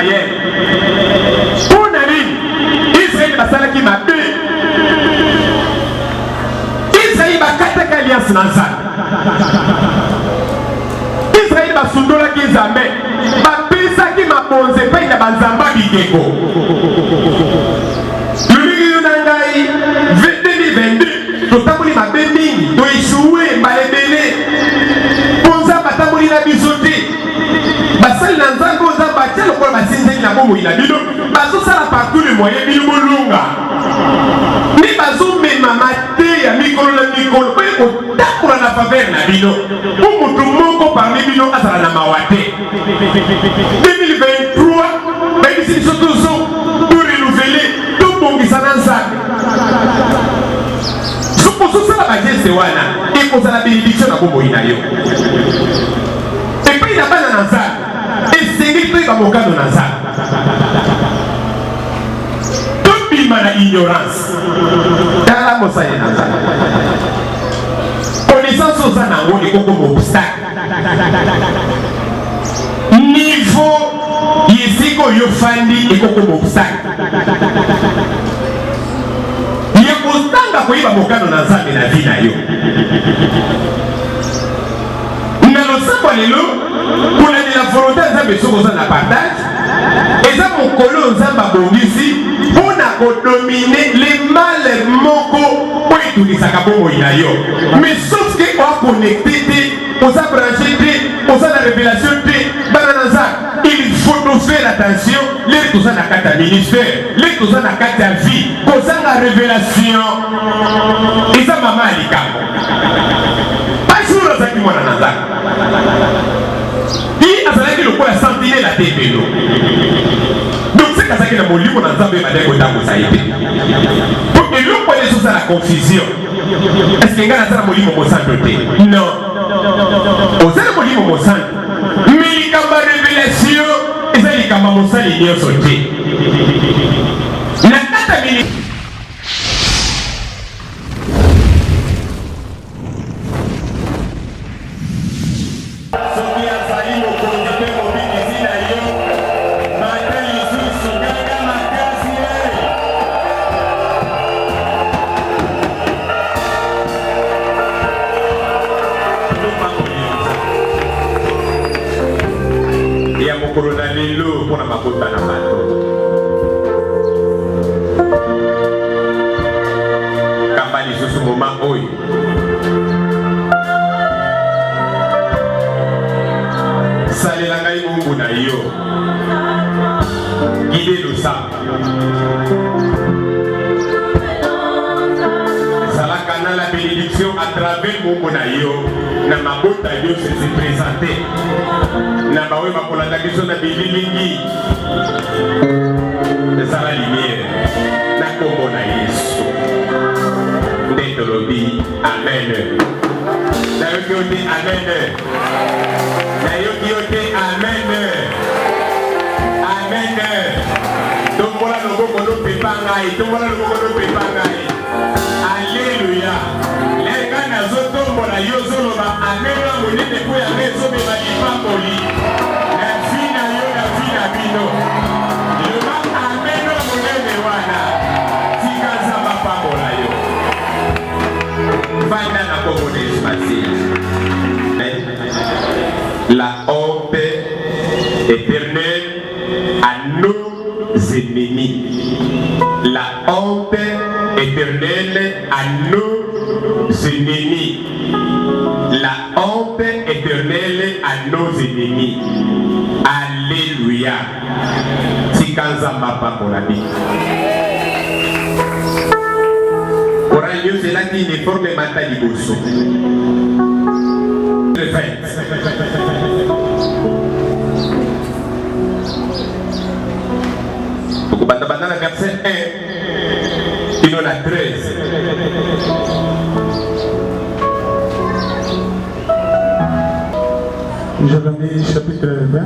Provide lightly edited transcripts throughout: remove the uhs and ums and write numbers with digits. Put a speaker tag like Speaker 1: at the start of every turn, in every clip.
Speaker 1: Israël. Pour Nani, Israël va s'arrêter ma paix. Israël va casser l'alliance Nazar. Israël va soudola qui jamais. Va penser qui m'a posé pas il a banzamba bidego. Le Nangai 2022. Totamoli ma bébé, to échoué, malébélé. Ponza batamoli la bisoté. Basal nanzango za batia le quoi basinze na bomo il a bino. Baso sala partout le moyen bino bolunga. Ni baso mema mate ya mikolo na mikolo. Ko takura na faveur na bino. Pour mutu moko parmi bino azala na mawate. 2023, baby si surtout pour renouveler tout bongisa na nzambe. Pour ça, la bagesse wana et pour ça la bénédiction na bomo inayo. Et puis il n'a pas d'anazar. Et c'est lui qui va moquer de nazar. Tout le monde a ignorance. Dans la mossa et nazar. Connaissance aux anangos et comme obstacle. Niveau ici qu'on y offandi et comme obstacle. Ostanga kuiba mokano na nzambe na vie na yo. Na losako lelo kuna ni la volonté nzambe soko za na partage. Eza mokolo nzamba bongisi pona ko dominer les mal moko po etulisaka bongo na yo. Mais sauf que on connecté te, on s'a branché te, on s'a la révélation te, bananaza. Il faut nous faire attention, les tous en a quatre ministère, les tous en a quatre vie, qu'on a la révélation. Et ça maman a dit pas sûr que ça qui m'a nanza. Il a fallu que le quoi sentinelle la tête de l'eau. Donc c'est comme ça que le livre nanza peut m'aider au temps où ça a été. Pour que l'eau connaisse sous la confusion. Est-ce qu'il y a un livre au centre de non. Au centre de livre au centre. Mais il y a une révélation. Et ça, il y a un monstre qui est sorti. La 4 minutes. Coronalelo pour la makota na bato. Kambali sous ce moment oy. Salela ngai mungu na yo. Guidez le sang. Salaka na la bénédiction à travers mungu na yo. Na makota yo se présenter. Na bawe makolanda biso na bililingi eza la lumière na kombo na Yesu nde tolobi amen. Nayoki yo te amen. Nayoki yo te amen. Amen. Tombola loboko lopepa ngai. Tombola loboko lopepa ngai. Alléluia. Lenga nazotombola yo zoloba amen na monene po ya mezobeba lipapoli. La honte éternelle à nos ennemis. La honte éternelle à nos ennemis. La honte éternelle à nos ennemis. Alléluia. Tikanza mapa pour la vie. Oradio c'est là qui est forme mata liboso. Dans le verset 1, il y en a 13.
Speaker 2: Jérémie chapitre 20,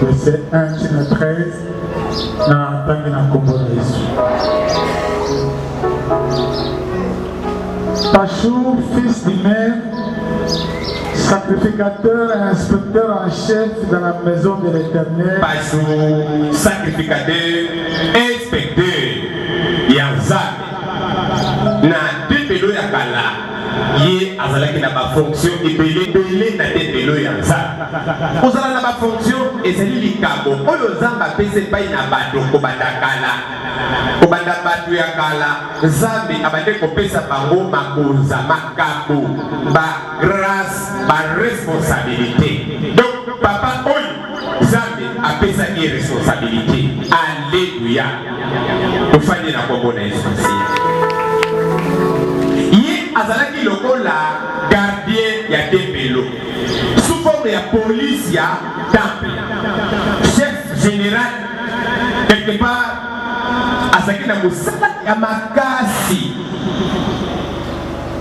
Speaker 2: verset 1 jusqu'à 13, dans la Combo Pachou, fils d'Imer, Sacrificateur et inspecteur en chef dans la maison de l'Éternel.
Speaker 1: Sacrificateur, inspecteur, Yanzak. Na Tempelo ya Kala, ye azalaki na ba fonction ebele na Tempelo ya Nzambe. Ozala na ba fonction ezali likabo oyo Nzambe apesi epai na bato kobanda kala. Kobanda bato ya kala, Nzambe abandi kopesa bango makonza, makabo, ba grâce, ba responsabilité. Donc papa oyo Nzambe apesaki responsabilité. Alléluia. Tofandi na kombo na Yesu. Azalaki lokola gardien ya Tempelo sous forme ya police ya temple, chef général quelque part azalaki na mosala ya makasi.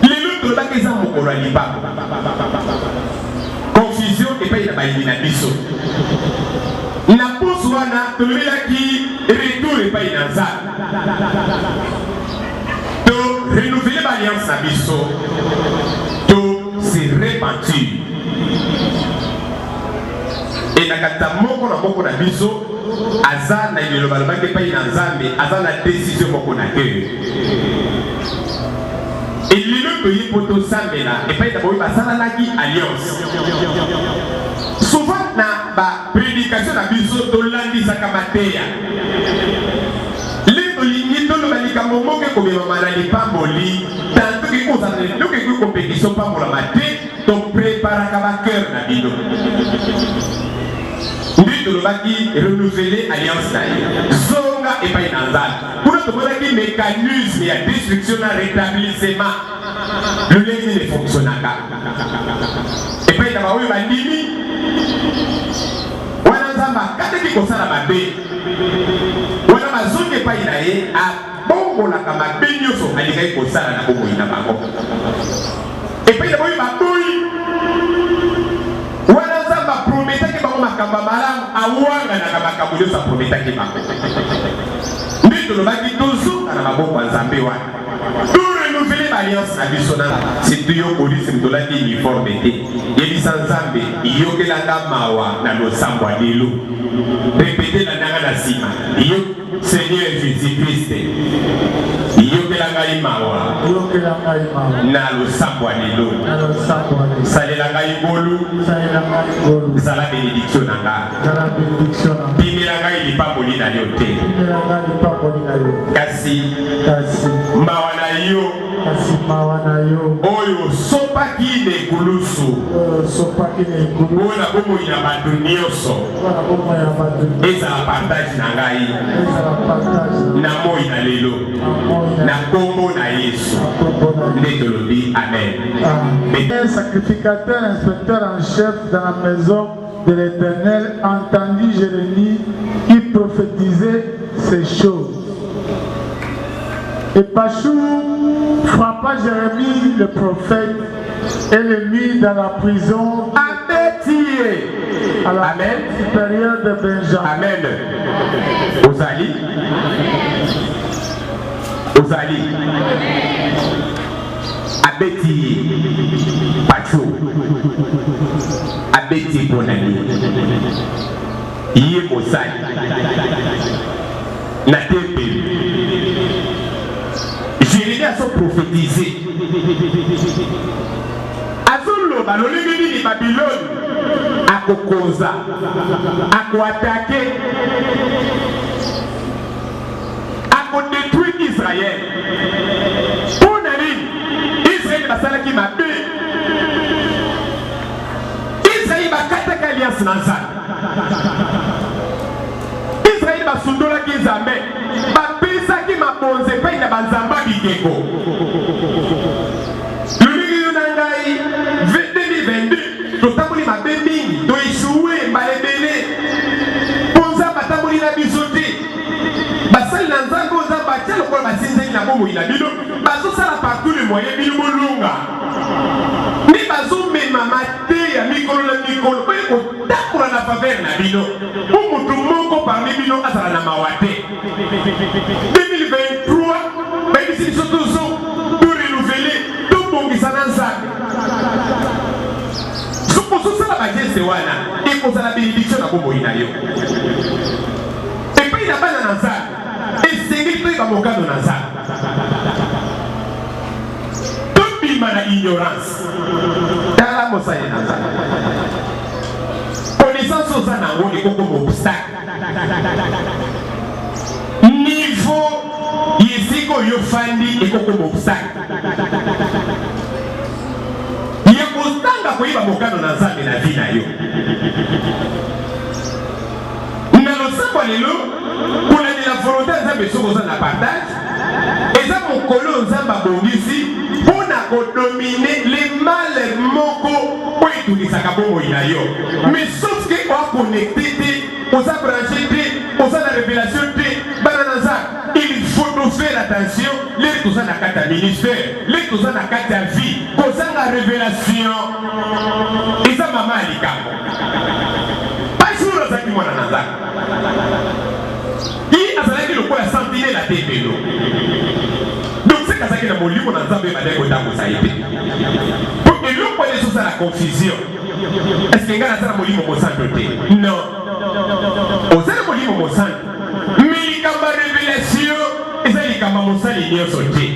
Speaker 1: Lelo tolobaki eza mokolo ya libaku, confusion epai na bayini na biso. Na poso wana tolobelaki retour epai na Nzambe. Renouveler l'alliance à Bisso, tout s'est répandu. Et la kata moko na Bisso, aza na ile lobalba ke pa ina Nzambe, aza na décision moko na ke. Et lilo to yipoto sambela, et pa ina boyi basala laki alliance. Souvent na ba prédication na Bisso to landi sakamateya. Likambo moke komema malali pamboli tanto ke kozala loke ko compétition pambola mate to prépara ka ba cœur na bino ndi tolobaki renouveler alliance na ye zonga epai na Nzambe kuna tomonaki mécanisme ya destruction na rétablissement lolenge ne fonctionnaka epai na baoyo bandimi wana Nzambe akataki kosala mabe wana bazonge epai na ye bongola kama benyoso alikai kosala na bongo ina bango epai na boyi baboyi wana Nzambe prometaki bango makambo malamu awanga na makambo nyonso prometaki bango nde tolobaki tozuka na maboko ya Nzambe wana to renouveler l'alliance na biso na surtout yo polisi mtolaki uniforme te yebisa Nzambe iyokelanga mawa na losambo ya lelo répétez la nanga na sima yo Seigneur Jésus-Christ iyokelanga imawa na losambo ya lelo salelanga ibolu zala bénédiction nanga bimelanga ilipamboli na yo te kasi mawa na yo oyo sopaki na ekulusu oyo na bomoi na bato nyonso ezala partage na ngai na moi na lelo na kombo na Yesu nde tolobi amen.
Speaker 2: Sacrificateur, inspecteur en chef dans la maison de l'Éternel entendit Jérémie qui prophétisait ces choses. Et Pachou frappa Jérémie le prophète et le mit dans la prison à la supérieure de Benjamin.
Speaker 1: Amen. Ozali. Abeti Pachou. Abeti Bonani. Yé Ozali. Na Tempelo. Jérémie a son prophétisé. Azolo, l'olégénie de Babylone, à Kokoza, à attaquer, à détruire Israël. Pour Nali, Israël va s'en qui m'a bé. Israël va casser l'alliance Nansan. Israël va soudola qui Zambé. Bonze paye na banzamba bikeko. Luligi yunangai 2022 totamuli mabembi to échoué balebele. Bonza batamuli na bisote. Basali na nzango za batia lokola basinzeli na bomo ina bino. Bazo sala partout le moyen bino bolunga. Ni bazo mema mate ya mikolo na mikolo. Oye ko takura na faveur na bino. Umutu moko parmi bino azala na mawate. 2023, même si nous sommes tous renouvelés, tout le monde qui s'en a. teste wana ekozala bénédiction na bomoi na yo epai na bana na nzambe esengeli toyeba mokano na nzambe tobima na ignorance tala mosali na nzambe connaissance oza nango ekokoma obstacle niveau yesika oyo fandi ekokoma obstacle ya kotanga koyeba mokano na nzambe na vi na yo na losambo lelo kolandela volonté ya nzambe soki oza na partage eza mokolo nzambe abongisi mpo na kodomine le male moko oyo etunisaka bomoi na yo mais sauf ke oaconnecte te oza branché te oza na révélation te bana na nzambe il faut nous faire attention leki toza na kati ya ministère leki toza na kati ya vie kozanga révélation eza mama ya likambo pajour azalaki mwana na nzambe ye azalaki lokola sentinelle atembelo donc seke azalaki na molimo na nzambe ebandaki kotambosa ye te po eloko wana ezosala confusion estce ngai naza na molimo mosanto te non oza na molimo mosanto me likambo ya révélation eza likambo ya mosali nyonso te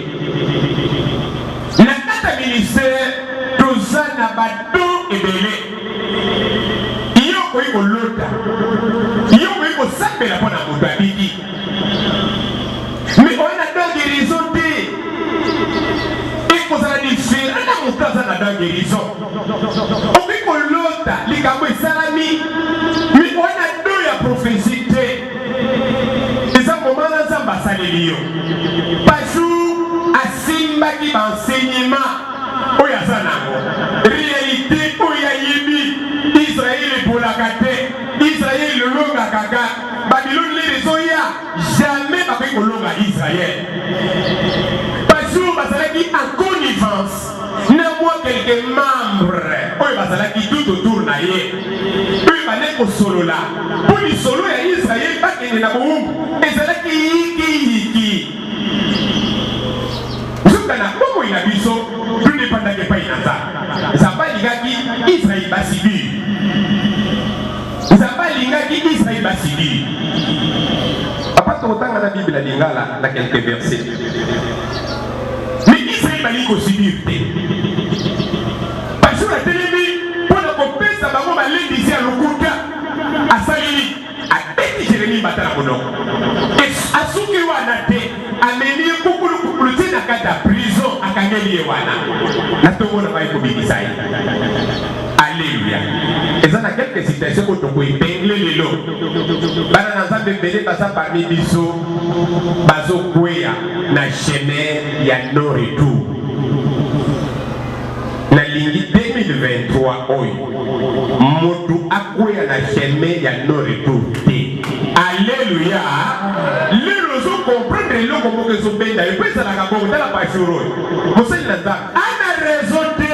Speaker 1: na kati ya ministère toza na bato ebele yo okoki kolota yo okoki kosambela mpo na moto abiki mais oye na don guérison te ekozala différent na moto aza na don guérison okoki kolota likambo esalami mais oye na don ya prophésie te eza moma na nzambe asaleli yo pajour asimbaki baenseignement oyo aza nango réalité oyo ayebi israele ebolaka te israele elongaka kaka babiloni lelo ezoya jamais bakoki kolonga israele pajour bazalaki en connivence na mwa quelques membres oyo bazalaki tout autour na ye oyo bandeki kosolola mpo lisolo ya israele bakende na bowumbu ezalaki yikiyiki zuka na bomoi na biso tudepandaki epai na nzambe nzambe alingaki israele basibiri nzambe alingaki israele basibiri papa tokotanga na bible ya lingala na quelques versets mais israele balingi kosibiri te pajour atelemi mpo na kopesa bango balendisi ya lokuta asaleli abeti jeremi bata na monoko asuki wana te amemi ye kukulukukulu te na kati ya prison akangeli ye wana na tongo na bai kobikisa ye alleluya eza na quelques situations oyo tokoepengle lelo bana na nzambe ebele baza parmi biso bazokweya na chemin ya no retour nalingi 2023 oyo moto akweya na chemin ya no retour te alleluya lelo ozokomprendre eloko moko ezobenda yo mpo ezalaka bongo tala pajour oyo mosali na nzambe ana raison te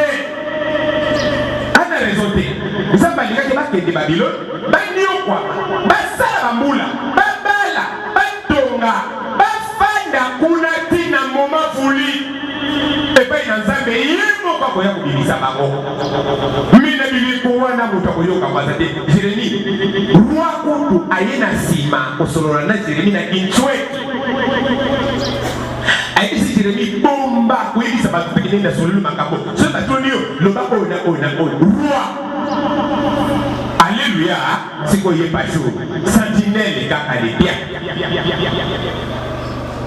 Speaker 1: nzambe alingaki bakende babiloni baniokwama basala bambula babala batonga bafanda kuna ntina moma vuli epai na nzambe ye moko akoya kobimisa bango mina biliko wana moto akoyoka kwaza te jeremi roi kutu aye na nsima kosolola na jeremi na kinchweki ayebisi jeremi bomba koyebisa bato peke ndenge nasololi makambo soki batoni yo loba oyo na oyo na oyo roi alleluya sikoyo ye pajour sentinelle kaka lebia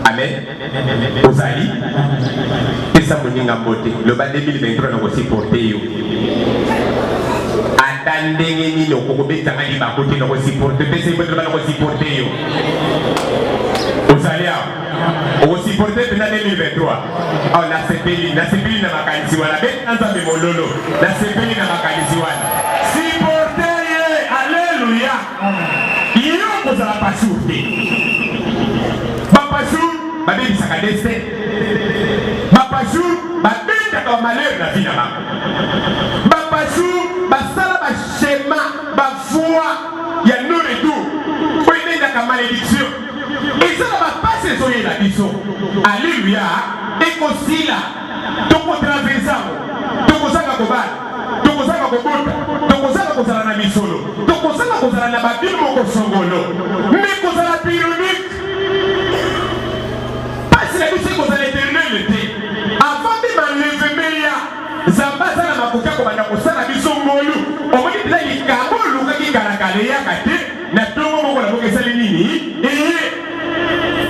Speaker 1: amen ozali pesa moninga mbote loba 2023 na kosiporte yo ata ndenge nini okokobetanga libako te na kosiporte pesa mbote loba na kosiporte yo ozali awa okosiporte mpena 2023 awa nasepeli na makanisi wana beta nzambe mololo nasepeli na makanisi wana siporte ye alleluya yo kozala pajour te bapajour babebisaka destin bapajour babetaka bamalheur na vi na bango bapajour basala bashema bavoi ya no retour oyo ebendaka malédiction ezala bapasi ezoyela biso alleluya ekosila tokotraversango tokozanga kobala tokozanga kobota tokozanga kozala na na babino moko songolo mais kozala pyramique pasi na biso kozala éternel te avant même enlevemeya zamba azala makoki akobanda kosala biso ngolu omoni mpeza likambo olukaki kalakala eyaka te na ntongo moko na moko esali nini eye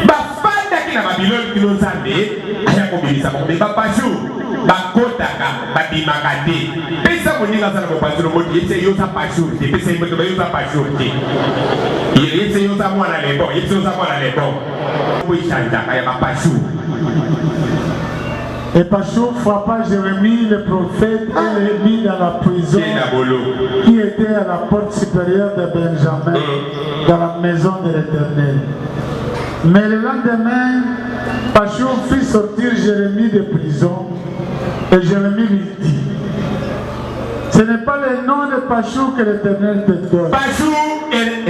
Speaker 1: bafandaki na babiloko kino nzambe aya kobilisa moko me bapashu bakotaka babimaka te pesa moninga aza na mopasuro moti yese yoza pashur te pesa moto bayoza pashur te yese yoza mwana lebo yese yoza mwana lebo boishanjaka ya bapashur.
Speaker 2: Et Pachou frappa Jérémie le prophète et le mit dans la prison qui était à la porte supérieure de Benjamin dans la maison de l'Éternel. Mais le lendemain, Pachou fit sortir Jérémie de prison et Jérémie lui dit: ce n'est pas le nom de Pachou que l'Éternel te donne.
Speaker 1: Pachou,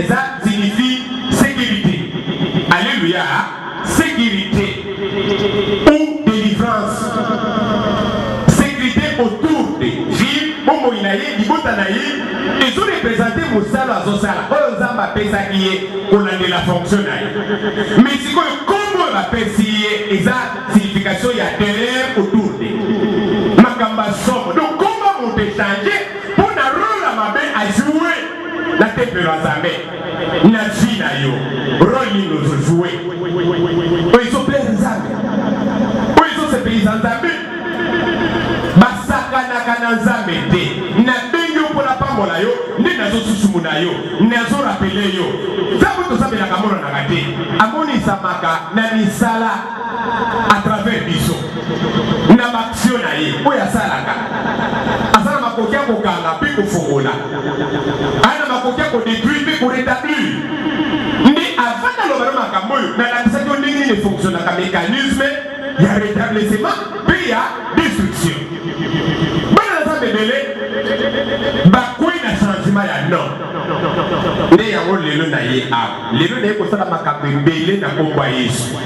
Speaker 1: ça signifie sécurité. Alléluia, sécurité ou délivrance. Sécurité autour des villes, Momo Inaye, Ibotanaye, ils ont représenté Moussala Zosala. Oh, Zamba Pesakiye, on a de la fonctionnaire. Mais si comment on appelle si et ça signification il y a derrière autour des Makamba Somme. Donc comment on peut changer pour la rôle à ma main à jouer la tête de l'Azamé. Nafina yo, rôle nous jouer. Ils sont pleins d'Azamé. Ils sont ces paysans d'Azamé. Basaka nakana Azamé te. Na benyo pour la pamola yo, ni nazo susumuna yo, nazo rapele yo. Zabu to sabe la kamoro nakate. Amoni samaka na misala à travers biso. Na action na ye, oya salaka. Asala makokia ko kanga pe ko fongola. Ana makokia ko détruire pe ko rétablir. Mais avant de l'ouvrir ma camoyo, na la mission ne fonctionne comme mécanisme, il y a rétablissement, puis il y a destruction. Bon, dans ce délai, bakoué na changement ya non. Ne ya ngo lelo na ye a. Lelo ne ko sala makapembele na komba Yesu.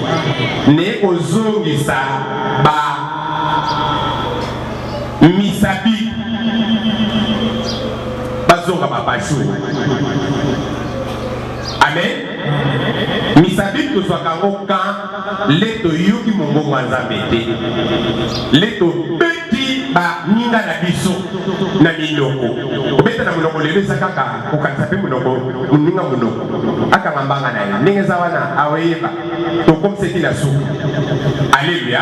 Speaker 1: Ne ko zongisa ba misabi bazonga babashu. Amen. Misabi to swaka oka leto yuki mungu nzambe te. Leto beti ba ninga na biso na miloko. Obeta na muloko lelo sakaka okatsa pe muloko muninga muloko. Aka ngambanga na ye. Ninge zawana aweba to komseki na suka. Alléluia.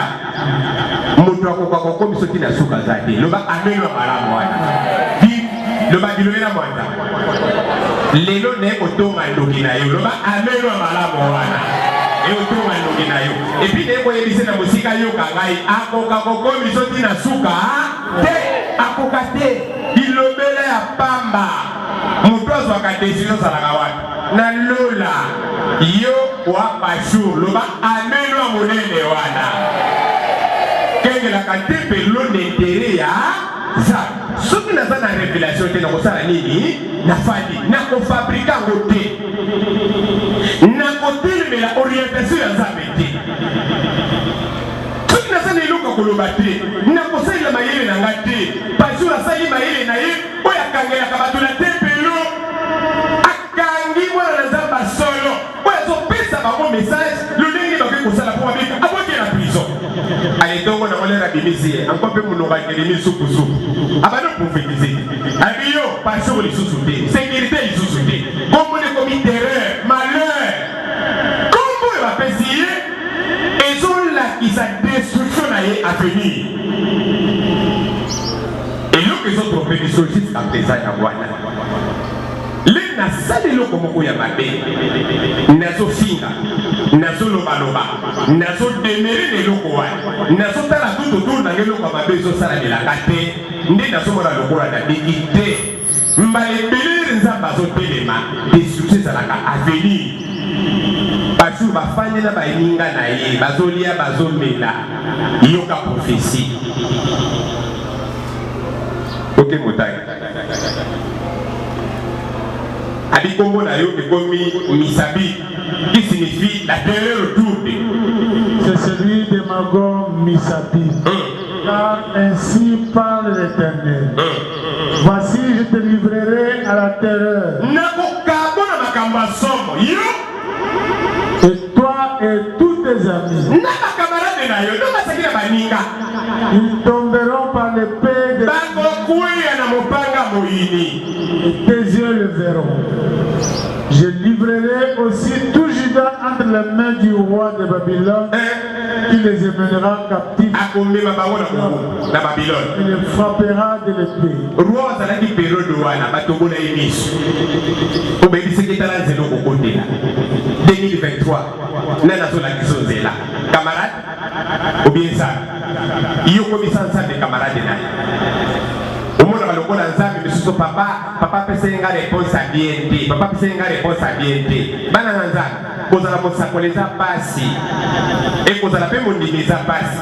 Speaker 1: Mutu akoka komseki na suka zati. Loba amelo malamu wana. Loba bilona mwanda. Lelo ne otonga ndoki na yo loba amelo malamu wana e otonga ndoki na yo et puis ne ko yebise na musika yo kangai akoka kokomi soti na suka te akoka te bilobela ya pamba mutozo akadesino salaka wapi na lola yo wa Pachou loba amelo monene wana kengela katepe lo n'intérêt ya ça. Ce qui n'a pas de révélation, c'est que ça nini na fadi na ko fabriquer ngote na côté mais la orientation ya zabete ce qui n'a pas de luka ko lobate na ko sala mayele na ngate Pachou la sali mayele na ye oya kangela ka batula tempelo akangi mwana na zamba solo oya zo pesa ba mo message le ndenge ba ko sala pour abika aboke la prison. Allez donc on a l'air d'imiter encore peu mon organisme soupe abano prophétiser abiyo Pachou les sous-souté sécurité les sous-souté comme on est commis terreur malheur comme on va pésier ils ont là qui sa destruction à venir et l'autre ils ont prophétisé jusqu'à présent à Wana les nasali loko moko ya mabe nazo finga nazo loba loba nazo demere ne loko wa nazo tala tout autour na loko mabe zo sala de la kate nde nazo mona lokola na digité mbale belere nzamba zo telema destruction sala ka avenir Pachou ba fanye na ba ininga na ye bazolia bazomela yoka prophétie. OK motai Abikombo na yo ekomi misabi qui signifie la terreur autour de.
Speaker 2: C'est celui de Magog Misabi. Car ainsi parle l'Éternel. Voici, je te livrerai à la terreur. Et toi et tous tes amis, ils tomberont par l'épée de... et tes yeux le verront. Je livrerai aussi tout Juda entre les mains du roi de Babylone, qui les emmènera captifs et les frappera de l'épée.
Speaker 1: 2023, camarade, ou bien ça, il y a combien de camarades là? Au monde va le voir dans ça, mais ce papa peut se faire réponse à BNT, papa peut se faire réponse à BNT. Bananza, vous allez me sacoler ça passi, et vous allez me dire ça passi.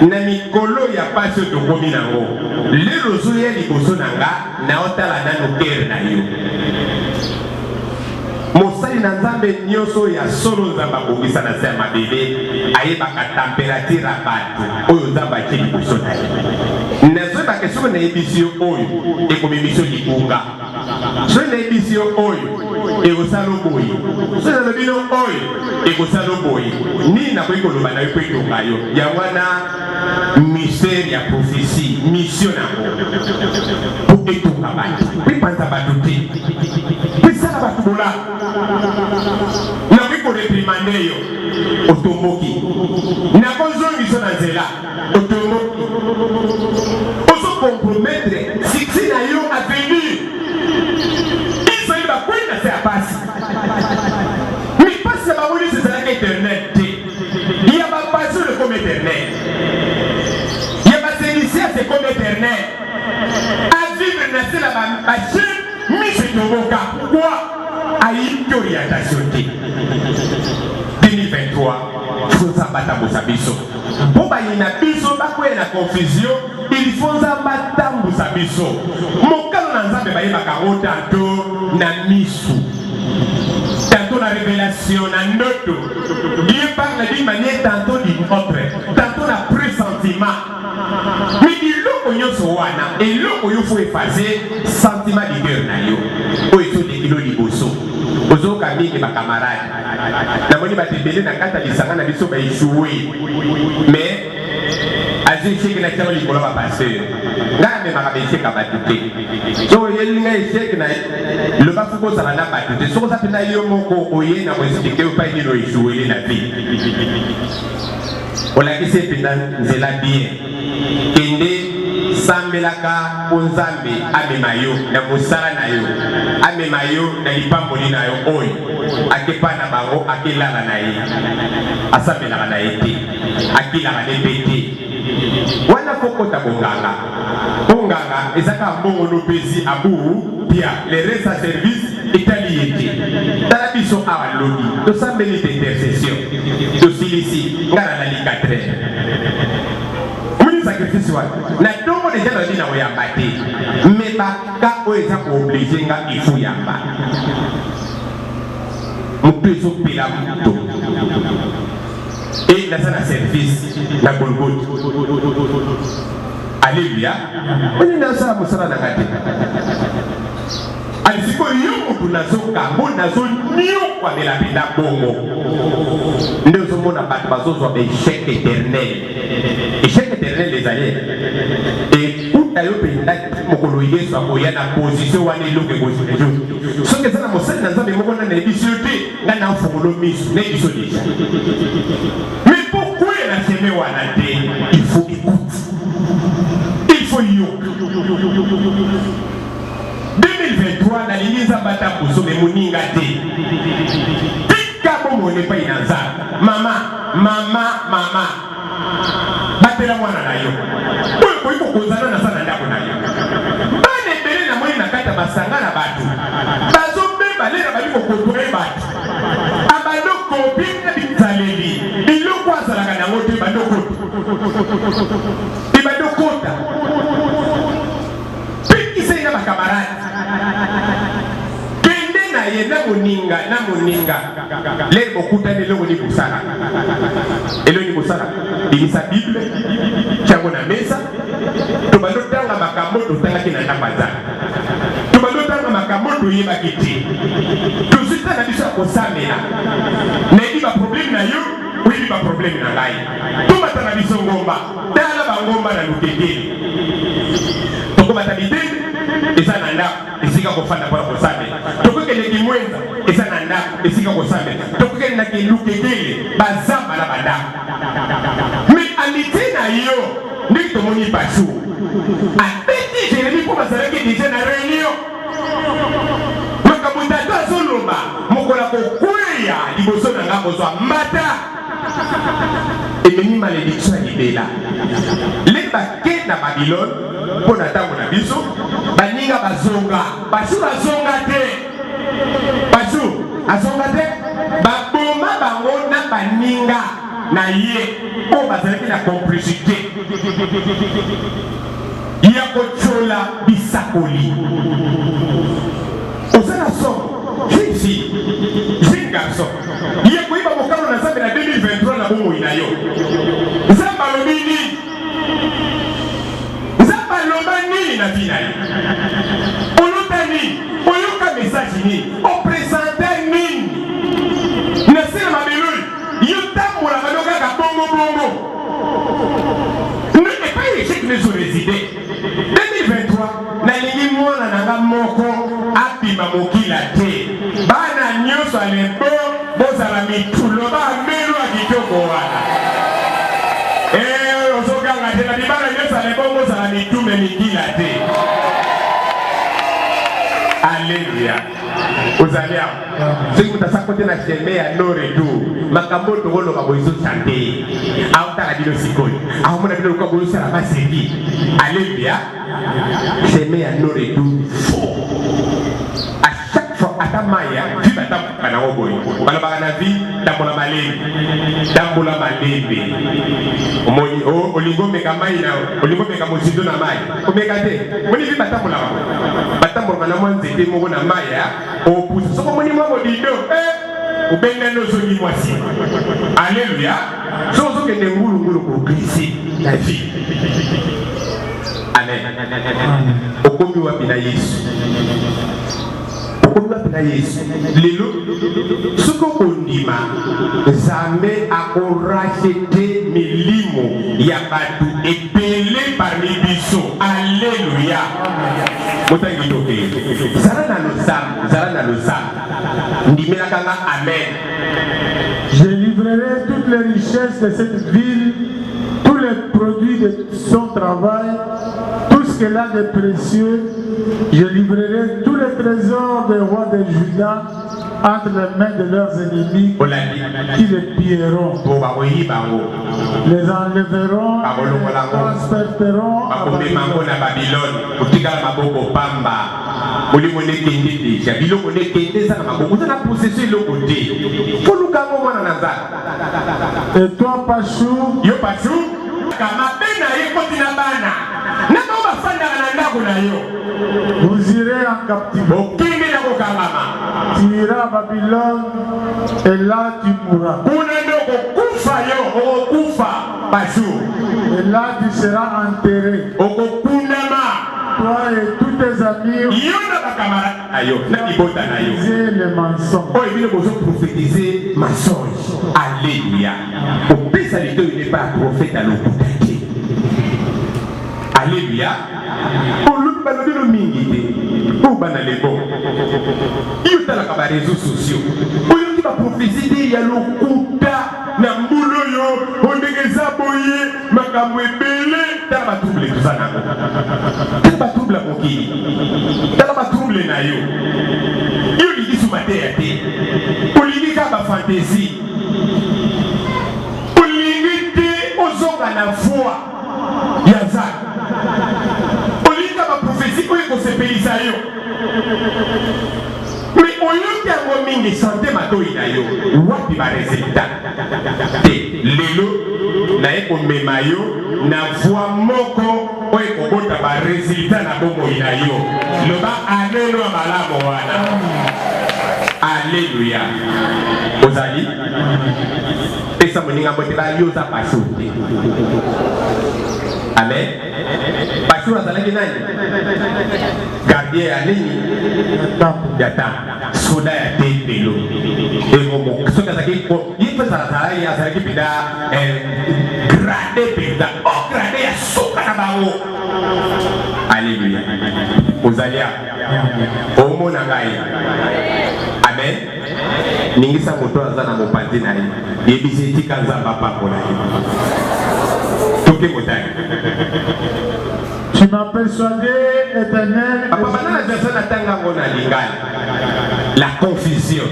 Speaker 1: Nami kolo ya passi de Gominango. Les rosuya di Bosonanga, naota la nano kere na yo. Mosali na nzambe nyoso ya solo nzamba kobisa na sema bebe ayebaka température ya bato oyo nzamba akili kosona ye nazoyeba ke soki nayebisi yo oyo ekomemisi yo likunga soki nayebisi yo oyo ekosala boye soki nalobi no oyo ekosala boye nini nakoki koloba na yo mpo etonga yo yango wana mystère ya prophétie mission nango mpo etonga bato mpo epanza bato te mpo esala bato bola nakoki koreprimande yo otomboki nakozongiso na nzela otomboki ozokompromettre succès na yo avenir israeli bakwei na se ya pasi mipasi ya babolisi ezalaki éternel te ya bapasi oyo comme éternel ya basénicia c'est comme éternel avivre na se na bachene mise etoboka pourquoi aïe orientation 2023 faut s'abattre biso pour bayina biso bakoya na confusion il faut s'abattre biso mokalo na nzambe bayebaka ngo tantôt na misu tantôt la révélation na ndoto Dieu parle d'une manière tantôt d'une autre tantôt la pressentiment mais iloko nyonso wana eloko yo faut effacer sentiment du cœur na yo oyo so de kilo liboso ozoka mingi ba camarade namoni batebele na kata lisanga na biso ba échoué mais azo échec na telo likolo ba pasteur ngana me maka échec ka batute so yelinga échec na le ba fuko sala na batute so ça pena yo moko oye na expliquer ou pas ni lo échoué na vie on a qui c'est pena nzela bien kende sambelaka ponzambe amema yo na mosala na yo amema yo na lipamboli na yo oyo akepa na bango akelala na ye asambelaka na ye te akilaka nebe te wana kokota bonganga bonganga ezaka mbongo nopesi abu pia le reste à service etali ye te tala biso awa lobi tosambeli d'intercession tosilisi ngana na likatre sacrifice wa na tongo déjà la vie na oyamba te mais baka oyo eza kooblige nga ifu yamba moto ezopela moto et naza na service na Golgotha alléluia oni nasala mosala nanga te alisiko yo motu nazokambo nazoniokwamela mpenza bongo nde ozomona bato bazozwa échec éternel ezali ekuta yo mpenza mokolo yesu akoya na position wana eloko ekozilejo soki eza na mosali na nzambe moko nana yebiso yo te nga na mfongolo miso na yebiso deja mais pourquoi na seme wana te il faut écoute il faut yoka 2023 nalingi nzambe ata kosome moninga te tika bomone epai na nzambe mama batela mwana na yo oyo koyi kokozana na sa na ndako na yo bana ebele na moi na kati ya masanga na bato bazobeba lera bali kokotoe bato abandokopi na bizaleli biloko azalaka nango te ebandokota pikisei na bakamarade kende na ye na moninga lere bokutani eloko ni kosala eloko ni kosala bimisa bible tiango na mesa to bandotanga makambo totangaki na ndako azala toyebaki te tozwi ta na biso ya kosambela nayebi baproblème na yo oyebi baproblème na ngai tobata na biso ngomba tala bangomba na lukekeli tokobata bitende eza na ndako esika kofanda mpona kosambela tokokende kimwenza eza na ndako esika kosambela tokokende na kilukekeli bazamba na bandako me amite na yo ndenge tomoni basu abeti Jérémie mpo bazalaki deja na réunion makambo tata azoloba mokola kokweya liboso na nga kozwa mbata ememi malédiction ya libela leki bake na Babylone mpo na ntango na biso baninga bazonga basu bazonga te basu azonga te baboma bango na baninga na ye oyo bazalaki na complicité ya kochola bisakoli osala somo jeune fille jeune garçon ye koyiba mokano na nzambe na 2023 na bomoi na yo nzambe alobi nini nzambe aloba nini na vi na yo oluta nini oyoka message nini opresente nini na se na mabeloi yo tambola bano kaka bongo epai échec nezo résidé 2023 nalingi mwana nanga moko apima mokila te bana nyonso alepo bozala mitulo bamelo ya kitoko wana ozoganga te na bibana nyonso alepo bozala mitume mikila te Alléluia. Ozali awa soki moto asa kote na chemin ya no retour makambo tokoloba boyezo chante aotala bino sikoyo aomona bino lokola boyosala baseki. Alléluia. Chemin ya no retour à chaque fois ata maya vi batamboka nango boye balobaka na vi tambola malembe omoni olingo omeka mai na olingo omeka mozindo na mai omeka te moni vi batambolaka batambolaka na mwa nzete moko na mai opusa soko moni mwa modindo obengani ozongi mwasi. Alléluia. So ozokende ngulungulu koglise na vi. Amen. Okomi wapi na Yesu? Okomi wapi na Yesu? Lelo soki okondima Nzambe akorachete milimo ya bato ebele parmi biso. Alléluia. Motangi toke zala na losambo ndimelaka nga amen.
Speaker 2: Je livrerai toutes les richesses de cette ville, tous les produits de son travail, tout ce qu'elle a de précieux. Je livrerai tous les trésors des rois de Juda entre les mains de leurs ennemis qui les pilleront, les enlèveront, les transporteront à Babylone. Et toi, Pachou, vous irez en captivité. Tu iras à Babylone et là tu mourras. Et là tu seras enterré. Toi et tous tes amis, prophétisez les mensonges.
Speaker 1: Alléluia. Au plus ça il n'est pas prophète à l'opportunité. Alléluia. Pour l'autre balobi no mingi te. Pour bana les bons. Il y a la réseaux sociaux. Pour y a prophétie il y a lokuta na mbulo yo ondengeza boye makambo ebele tala ba trouble tout ça nango. Tala ba trouble mokili. Tala ba trouble na yo. Yo li disu mateya te. Olingi ka ba fantaisie. Olingi te ozonga na foi. Yaza. Olinga ba prophétie oyo kosepelisa yo. Mais oyoki yango mingi santé matoi na yo. Wapi ba résultat? Te lelo naye komema yo na voix moko oyo kobota ba résultat na bomoi na yo. Loba aneno ya malamu wana. Alléluia. Ozali pesa moninga mbote ba yoza pasute. Amen. Pasteur azalaki nani? Gardien ya nini? yata soda ya tepelo et mon soka zaki ko yipa sara ya sara ki bida grade bida o grade ya soka na bango. Alléluia. Ozalia omona ngai. Amen. Ningisa moto azana mopandi na ye yebisi tika nzamba pakola ye toke motani.
Speaker 2: Tu m'as persuadé, Éternel.
Speaker 1: La confusion.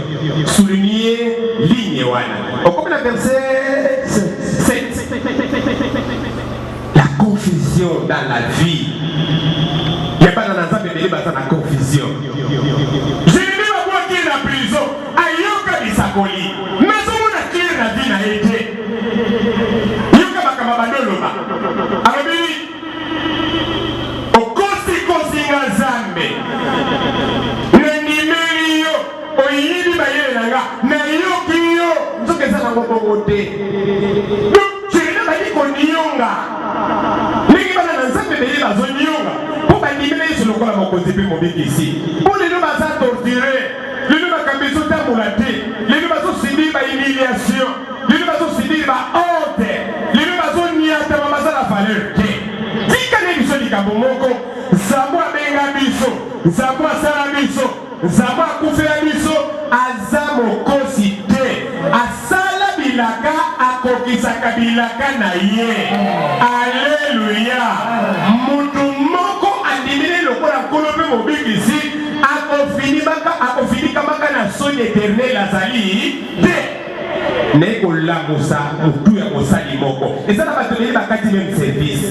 Speaker 1: Souligner ligne wana. Au comme le verset 7. La confusion dans la vie. Il n'y a pas dans la confusion. Je ne vais pas voir qui est la prison. Ayoka Isakoli. Mais on a créé la vie na été. Yoka Bakamabadoloma. Alors, Zambe Nendimeli yo oyidi bayele nanga na yoki yo nzoke za nango bobote donc chirina bali ko niyonga ningi bana na Nzambe beli bazo niyonga po bandimeli yesu lokola mokonzi pe mobikisi po lelo baza torturé lelo bakambiso tambola te lelo bazo subir ba humiliation lelo bazo subir ba honte lelo bazo niata mamaza la valeur te tika ne biso likambo moko Zambo abenga biso, Zambo asala biso, Zambo akufela biso, azamo kosi te, asala bilaka akokisaka bilaka na ye. Alléluia. Mutu moko andimile lokola nkolo pe mobikisi, akofilika maka na soni éternel azali te. Ne kolamusa mutu ya mosali moko. Eza na bato beli bakati même service.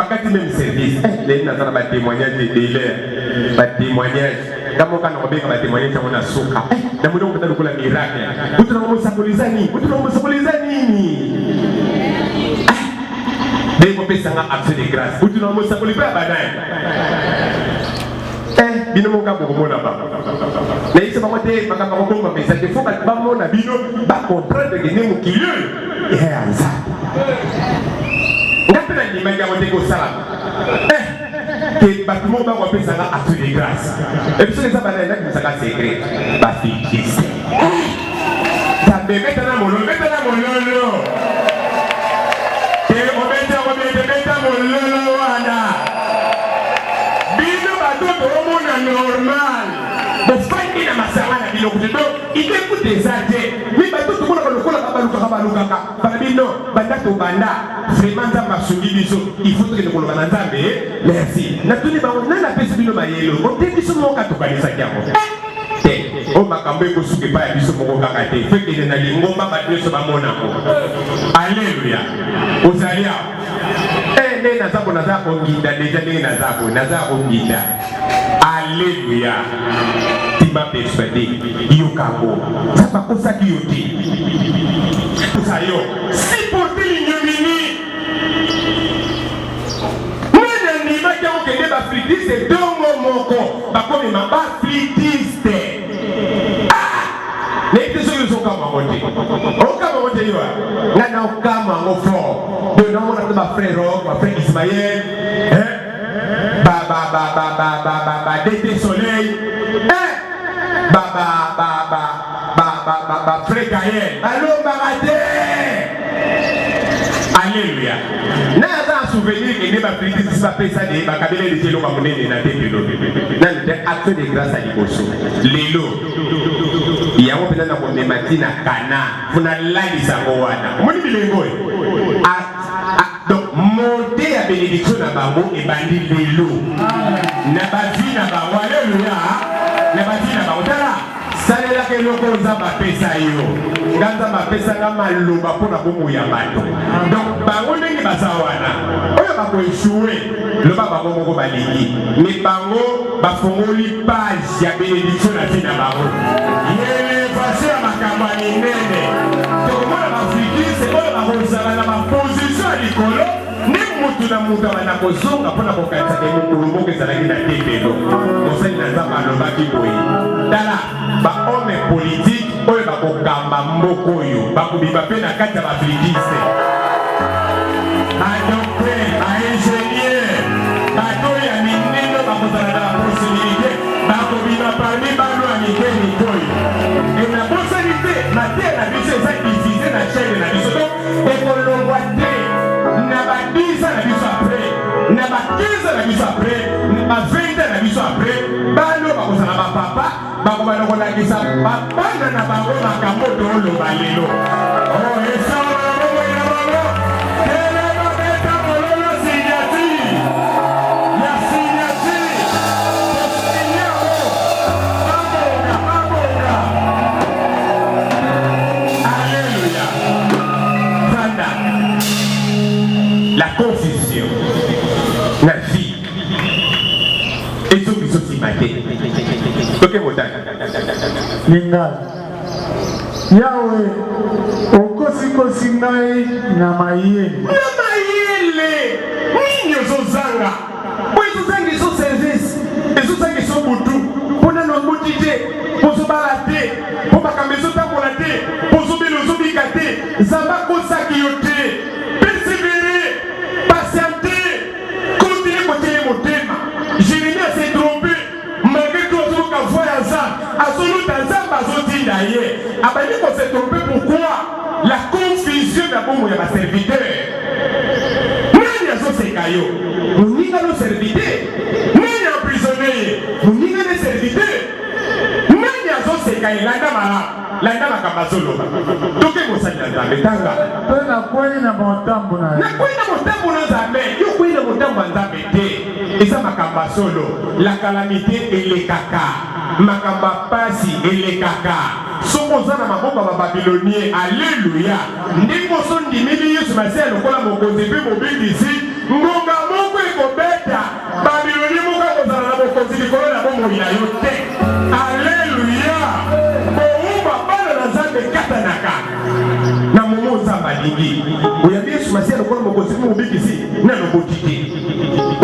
Speaker 1: Même service, les gens ont des témoignages de délai, des témoignages. Dans mon cas, on a des témoignages on a souka. Dans mon cas, on a des miracles. Vous trouvez ça pour les amis? Vous trouvez ça pour les amis? Des fois, ça a accès de grâce. Vous trouvez ça pour les frères bananes? Bino mon cas pour mon là-bas. Mais il se passe que ma camarade m'a fait ça. Il faut que mon abino va comprendre que nous qui le est à ça. Ni manga wote ko sala que bâtiment va repérer ça à toutes les grâces et puis ça va là que ça va secret ba fikis ça me met dans mon lolo et on met dans mon lolo wana bino ba to mona normal bo fandi na masala na bino kuto il écoute des athées mais ba to mona ko kabaluka ba bino banda to banda vraiment ça m'a suivi biso il faut que nous kolobana nzambe merci na tuni ba on na pesi bino mayelo on te biso mo ka to balisa kyamo te o makambo ko suke pa biso mo kaka te fait que na lingomba ba biso ba mona ko alléluia ozalia ne na zako nginda deja ne na zako nginda alléluia tima persuadé yokako ça pas comme ça qui yote pour ça yo si porter l'ignominie flitiste dongo moko bakomi maba flitiste nete so yuso kama wote yo ngana okama ngofo de no mona ba frère Ismaël ba Dété Soleil ba frère Gaël allo barate. Alléluia. N'a souvenir que ne va prier si va faire ça de ba kabele de jelo ka monene na tepelo. Na de acte de grâce à liboso. Lelo. Ya mo pena na ko ne matina kana. Funa lali sa ko wana. Moni bilengo. Donc monter à bénédiction na bango et bandi lelo. Na bazi na ba alléluia. Na bazi na ba otala. Salela ke loko nzamba pesa yo. Nganza mapesa nga maloba pona bomo ya bato. Donc bango ndenge bazawana. Oyo bako échoué. Loba bango moko balingi. Mais bango bafongoli page ya bénédiction na tina bango. Yele fasi ya makambo minene. Tokomona bafriki c'est oyo bakozala na ma position ya likolo. Mutu na mutu wana kozonga pona kokanisa ke mukulu moko ezalaki na tepelo. Mosali na nzamba alobaki boye. Tala ba homme politique oyo bakokamba mboko oyo bakobima mpe na kati ya bafrikiste. Adocteur, ingénieur, bato ya minene bakozala na possibilité bakobima chaîne na biso to ekolongwa te na ba 10 ans na biso après na ba 15 ans na biso après na ba 20 ans na biso après bano bakozala bapapa bakobana kolakisa bana na bango makambo toloba lelo esawa na bongo ina bango telema beta mololo signature ya signature tosinyako babonga alléluia fanda la confusion na vie ezobiso simate toke motani
Speaker 2: Lingal Yawe okosikosi ngai na mayele
Speaker 1: nini ozozanga po ezozanga ezo service ezozanga ezo butu mpona na obuti te pozobala te po makambo ezotambola te pozobela ozobika te nzambe akosaki yo te persevere patiente continue kotele motema Jérémie s'est trompé malgré tout azoyoka voix ya nzambe azoluta nzambe azotinda ye abandi kose trompe pourquoi la confusion na bombo ya baserviteur nani azoseka yo moninga no serviteur nani emprisonné ye moninga ne serviteur nani azoseka ye landa makambo azoloba toke mosali na nzambe tanga
Speaker 2: mpe nakwei na motambo na ye
Speaker 1: nakwei na motambo na nzambe yo kwei na motambo ya nzambe te eza makambo ya solo la calamité elekaka makambo ya pasi elekaka soki oza na maboko ya bababilonie alleluya ndenge osondimili yesu masiya lokola mokonzi mpe mobikisi ngonga moko ekobeta babilonie moko ekozala na bokonzi likolo na bomoi na yo te alleluya bowumba bana na nzambe ekatanaka na momo nzambe alingi oyabi yesu masiya lokola mokonzi mpe mobikisi nanoboti te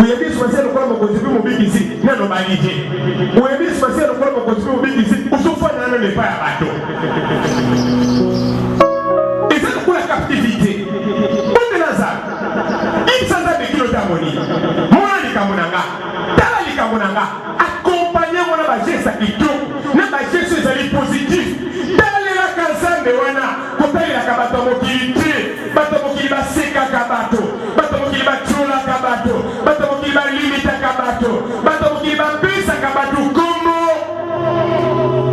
Speaker 1: oyabi yesu masiya lokola mokonzi mpe mobikisi nanobali te oyabi yesu masiya lokola mokonzi mpe mobikisi osofana nano lepa ya bato eza lokola captivité bondela nzambe ibisa nzambe kilo tamoni mona likambo na nga tala likambo na nga akompanye ngo na bageste ya kitoko na bageste ezali positif talelaka nzambe wana kotalelaka bato ya mokili te bato ya mokili basekaka bato bato ya mokili batiolaka bato bato ya mokili balimitaka bato bato ya mokili bapesaka bato kombo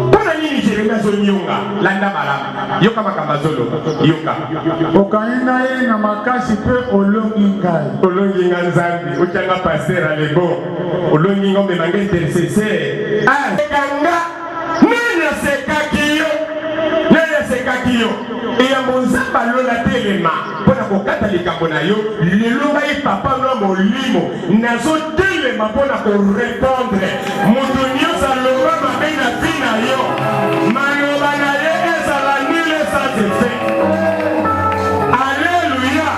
Speaker 1: mpona nini Jérémie azonyonga landa malamu yoka makambo azoloba yoka
Speaker 2: okangi ngai na makasi mpe olongi ngai
Speaker 1: olongi nga nzambe otyanga paster alebo olongi nga omemanga intercesseur ekanga nani asekaki yo eyambo nzambe alola telema mpona kokata likambo na yo lelo ngai papa na molimo nazotelema mpona korepondre moto nyonso aloba mabe na vi na yo maloba na ye ezala nile sans effet alleluya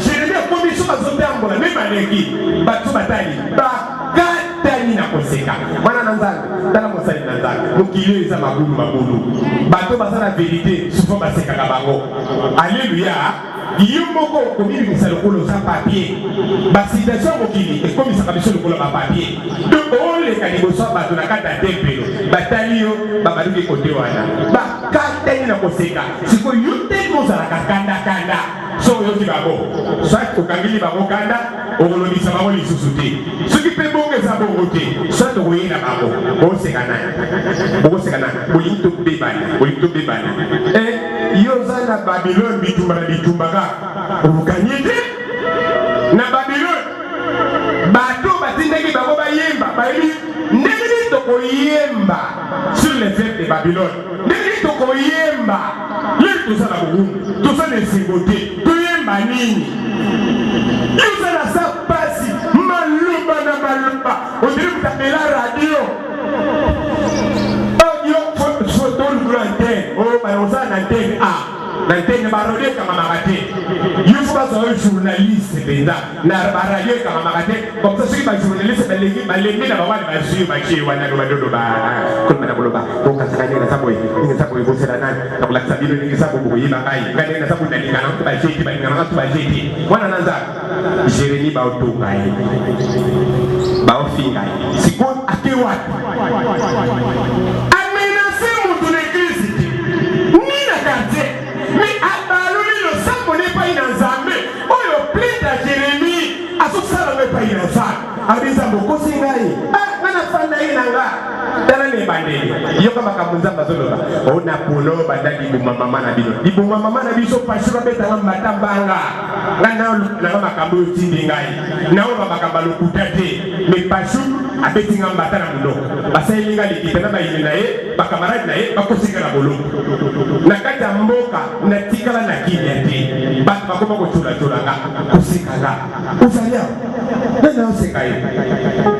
Speaker 1: Jérémie akomi so bazotambola me baleki bato batali bakatani na koseka mwana na nzambe tala mosali na nzambe mokili oyo eza magulu bato baza na verité souvent basekaka bango alleluya yo moko okomibimisa lokolo oza papier basituation ya mokili ekomisaka biso lokolo bapapier donc oleka liboso ya bato na kati ya tempelo batali yo babaluki kote wana bakatani na koseka sikoyo yo te kozalaka kandakanda so oyoki bango soit okangeli bango kanda okolobisa bango lisusu te soki mpe bongo eza bongo te soit okoyela bango bokoseka nani bolingi tobebana yo oza na babilone bitumba na bitumbaka okokanye te na babilone bato batindaki bango bayemba bayebi ndenge nini tokoyemba sur les fêtes de Babylone ndenge nini tokoyemba leli toza na bokumu toza na esengo te toyemba nini yoza na sa pasi maloba na maloba ondiri kutapela radio tolukula antenne oza na antenne a na antenne baradio ekamamaka te yo fo bazwa yo journaliste mpenza na baradio ekamamaka te comme ça soki bajournaliste balembi na bawana bazwi bakie wana lobadodo koloma na koloba okasaka ndenge naza boye ndenge naza boye bosela nani nakolakisa bino ndenge eza bokoyeba ngai ngai ndenge naza bonalingana to bajeti balingana to bajeti wana na nzambe Jérémie baotonga ye baofinga ye sikoyo ake wapi amenase moto na eglise te ni na quartier mais epai na nzambe oyo plainte ya Jérémie azosalama epai na nzambe abinza bokosi ngai nga nafanda ye na nga tala na ebandeli yoka makambo nzambe azoloba ona polo banda libuma mama na bino libuma mama na biso pasi babetanga mbata mbanga nga nanga makambo oyo tindi ngai naoba makambo alokuta te me pasu abetinga mbata na monoko basaleli nga likita na bayini na ye bakamaradi na ye bakosinga na boloko na kati ya mboka natikala na kimia te bato bakoma kotula-tula nga kosika nga ozali awa nani aoseka ye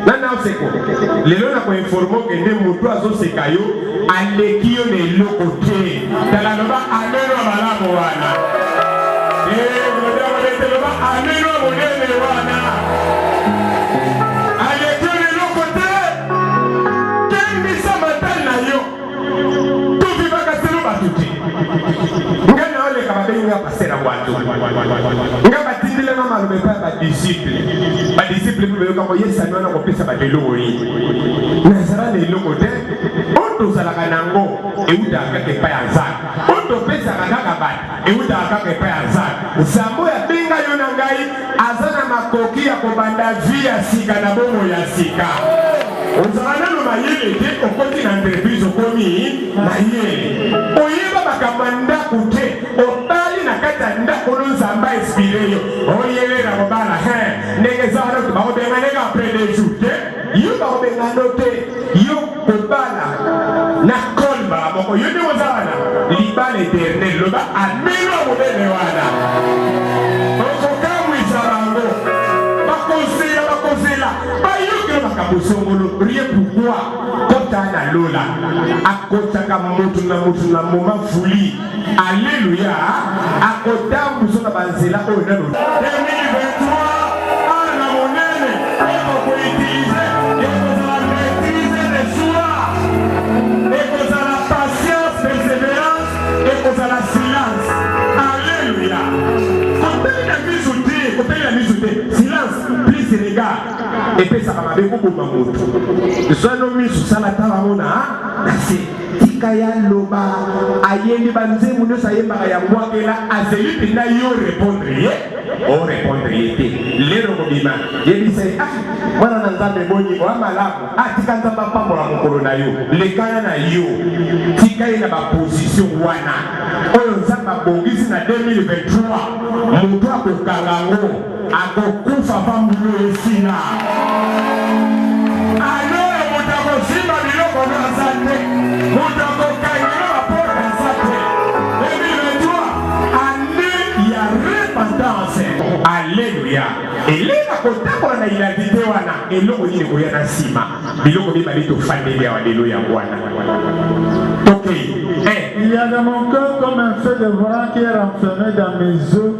Speaker 1: nani aoseko lelo na koinforme okende moto azoseka yo aleki yo na eloko te tala loba ameno ya malamu wana loba ameno ya monene wana aleki yo na eloko te kembisa matali na yo tobibaka selo bato te nga na oleka babengi nga pasera bwato nga batindelanga maloba epai ya badisiple mpe bayokako yesani wana kopesa bato eloko nini nazala na eloko te oyo tozalaka nango eutaka kaka epai ya nzambe oyo topesaka kaka bato eutaka kaka epai ya nzambe nzambe oyo abenga yo na ngai aza na makoki ya kobanda vi ya sika na bongo ya sika ozala nano mayele te okoti na entreprise okomi mayele oyeba makambo ya ndako te obali na kati ya ndako no nzambe inspire yo oyelera kobala ndenge eza wana te bakobenga ndenge apres des jours te yo bakobengano te yo kobala na kolba moko yo nde oza wana libala eternel loba ameno ya monene wana okokamwisa bango bakozela bayokela makambo songolo rien pourquoi kota na lola akotaka motu na moma fuli alleluya akotambuso na banzela oyo nano 2023 ana monene ekokoutilize ekozala maîtrise de soi ekozala patience persévérance ekozala silence alleluya kopeli na miso te silence plus regard epesaka mabe koboma moto zwano miso sala talango na se tika ya loba ayembi banzembo nyonso ayembaka yango akela azeli mpena yo répondre ye orépondre ye te lero kobima yebisa ye mwana na nzambe bonyi oya malamu tika nzambe apambola mokolo na yo lekana na yo tika ye na baposition wana oyo nzambe abongisi na 2023 moto akokanga ngo akokufa pambulu esina aloyo moto akosimba biloko na aza te moto akokangela baporte aza te 2023 ane ya repentance alleluya elenga kotambola na identité wana eloko nini koya na nsima biloko mibale tofandeli awa lelo yango wana
Speaker 2: il y a dans mon cœur comme un feu de volant qui est renfermé dans mes os.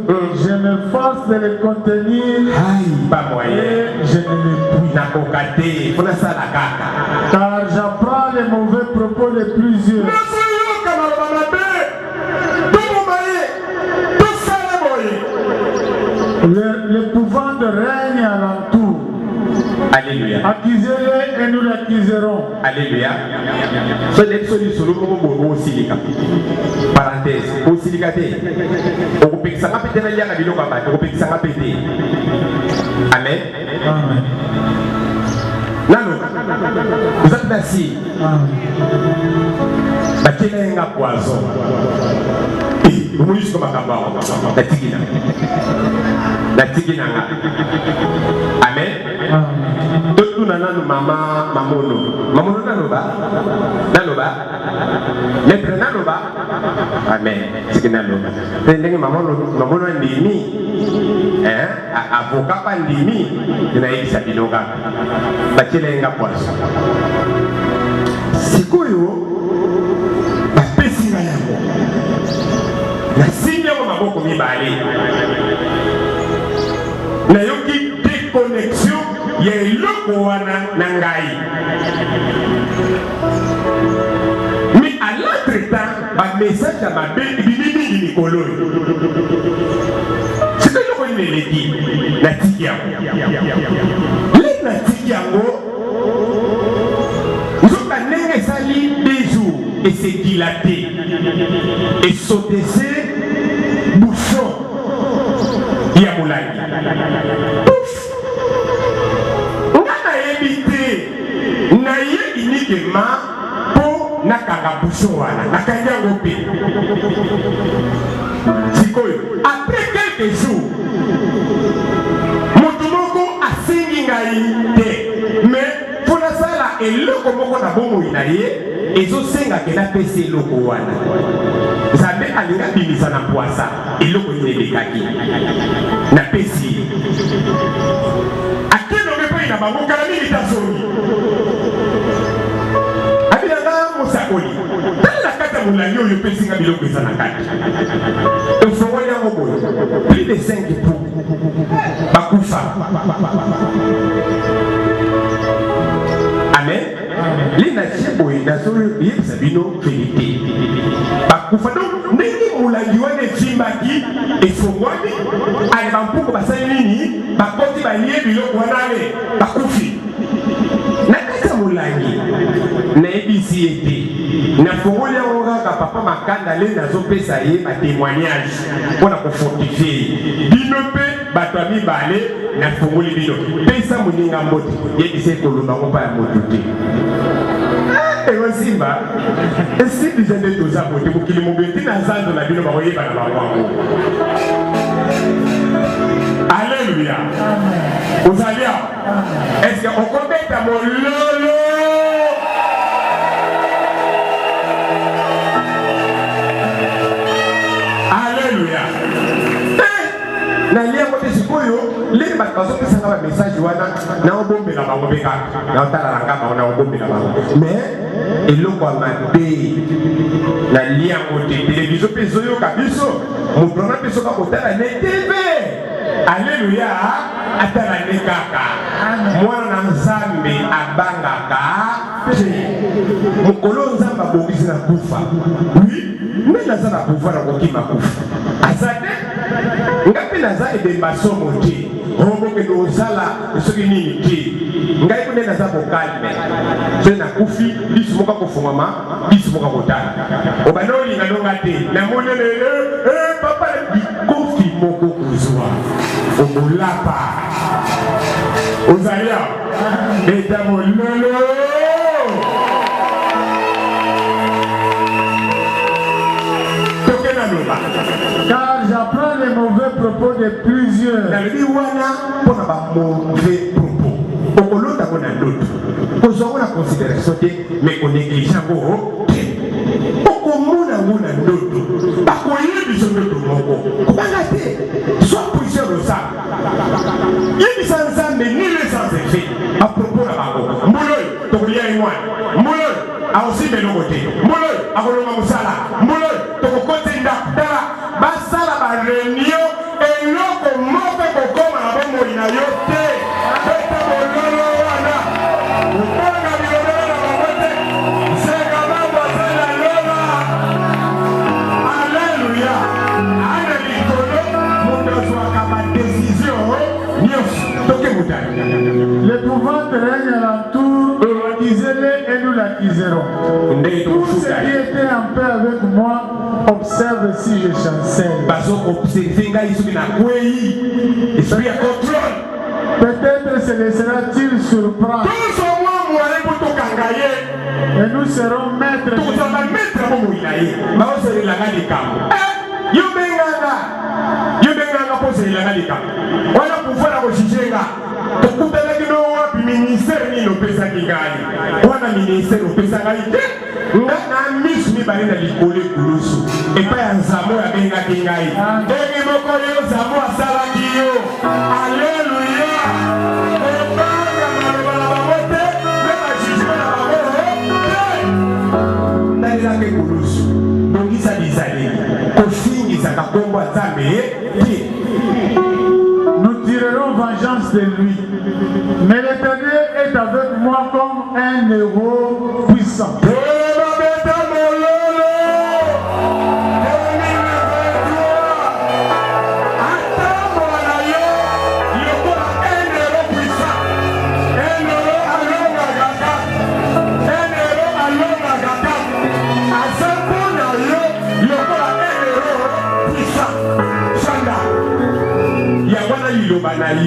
Speaker 2: Je m'efforce de le contenir et je ne le puis. Car j'apprends les mauvais propos de plusieurs. L'épouvante règne alentour.
Speaker 1: Alléluia.
Speaker 2: Accusez-les et nous l'accuserons.
Speaker 1: Alléluia. Ce n'est pas le seul mot aussi. Parenthèse. Aussi les gars. On peut que ça va péter la vie. On peut que ça va péter. Amen.
Speaker 2: Amen.
Speaker 1: Nano. Vous êtes assis. Bakena nga poison. Vous me dites comme un cabao. La tigina. Amen. Tout nanu mama mamono nanoba maître nanoba amen tigina nanoba ndenge mamono ndimi avocat pa ndimi inaisa biloga bachelenga poisson sikoyo bapesi nga yango nasimbi yango maboko mibale nayoki déconnexion ya eloko wana na ngai mais à l'entretemps bamessage ya mabe ebimi mingi mikolo siko eloko nini eleki natiki yango le natiki yango nzoka ndenge esali 2 jours ese dilate esotese bouchon molangi nga nayebi te naye uniquement mpo nakanga bouchon wana nakangi yango mpe sikoyo après quelques jours moto moko asengi ngai te mais mpo nasala eloko moko na bomoi na ye ezosengaka napesa eloko wana nzambe alingi abimisa na poasa eloko elekaki napesi ye akendoke mpai na bango kala mingi tasongi abinanga mosakoli tala na kati ya molangi oyo opesinga biloko eza na kati efongoli yango boye plus de 5 pou bakufa amen lina cheboye nazoyebisa bino verité bakufa donc ndenge molangi wana efimbaki efongwami ale bampuku basali nini bakoti balie biloko wana ale bakufi na kati ya molangi nayebisi ye te nafongoli yango kaka papa makanda le nazopesa ye batémoignage mpona kofortifie ye bino mpe bato ya mibale nafongoli bino pesa moninga mbote yebisa ekoloba ngo mpa ya moto te egosimba esibisa nde toza bote mokili mobile ntina nzando na bino bakoyeba na bango alleluya ozali awa eske okobeta mololo alleluya naliango te sikoyo leli bato bazopesanga bamessage wana naobombela bango mpe kaka naotalalanga bango naobombela bango mais eloko ya mabe naliango te televizio mpe ezoyoka biso moto wana mpe soka kotala ne tv alleluya atala ne kaka mwana na nzambe abangaka te mokolo nzambe abongisi na kufa wi nde naza na pouvoir na kokima kufa aza te nga mpe naza ebemba somo te obokende ozala soki nini te ngai mpe nde naza bokalme so nakufi biso moka kofungama biso moka kotala obanda olinga ndonga te namoni lelo papa bikofi moko kozwa omolapa ozali awa beta mololo
Speaker 2: car j'apprends les mauvais propos de plusieurs.
Speaker 1: Nalobi wana pona ba mauvais propos. Okolota kona ndoto. Kozongo na considération te mais on néglige ngo te. Okomona ngona ndoto. Bakoyebi so ndoto moko. Kubanga te. Soit plusieurs le savent. Yebi sans nzambe ni le sans effet. À propos na bango. Mboloy tokulia imwa. Mboloy aosi beloko te. Mboloy akolonga musala. Mboloy tokokote ndakutala. Basala ba réunion eloko moko kokoma na bomoi na yo te beta bololo wana ubonga bilobelo na bango te seka mambo asala lola alleluya ana likolo moto azwaka badécision nyonso toke motani
Speaker 2: l'épouvante règne alentour, disez-le et nous l'accuserons. Tous ceux qui étaient en paix avec moi observent si je chancelle. Peut-être se laissera-t-il surprendre. Et nous serons maîtres.
Speaker 1: Ministère ni lopesa kingai wana ministère lopesa ngai te na misu mibale na likole kulusu epa ya nzambo ya benga kingai ndenge moko yo nzambo asalaki yo alleluya ebanga maloba na bango te me bajugement na bango te ndalelaka ekulusu bongisa bizaleli kofingisaka kombo ya nzambe te.
Speaker 2: Nous tirerons vengeance de lui. Mais l'Éternel est avec moi comme un héros puissant.
Speaker 1: Il y a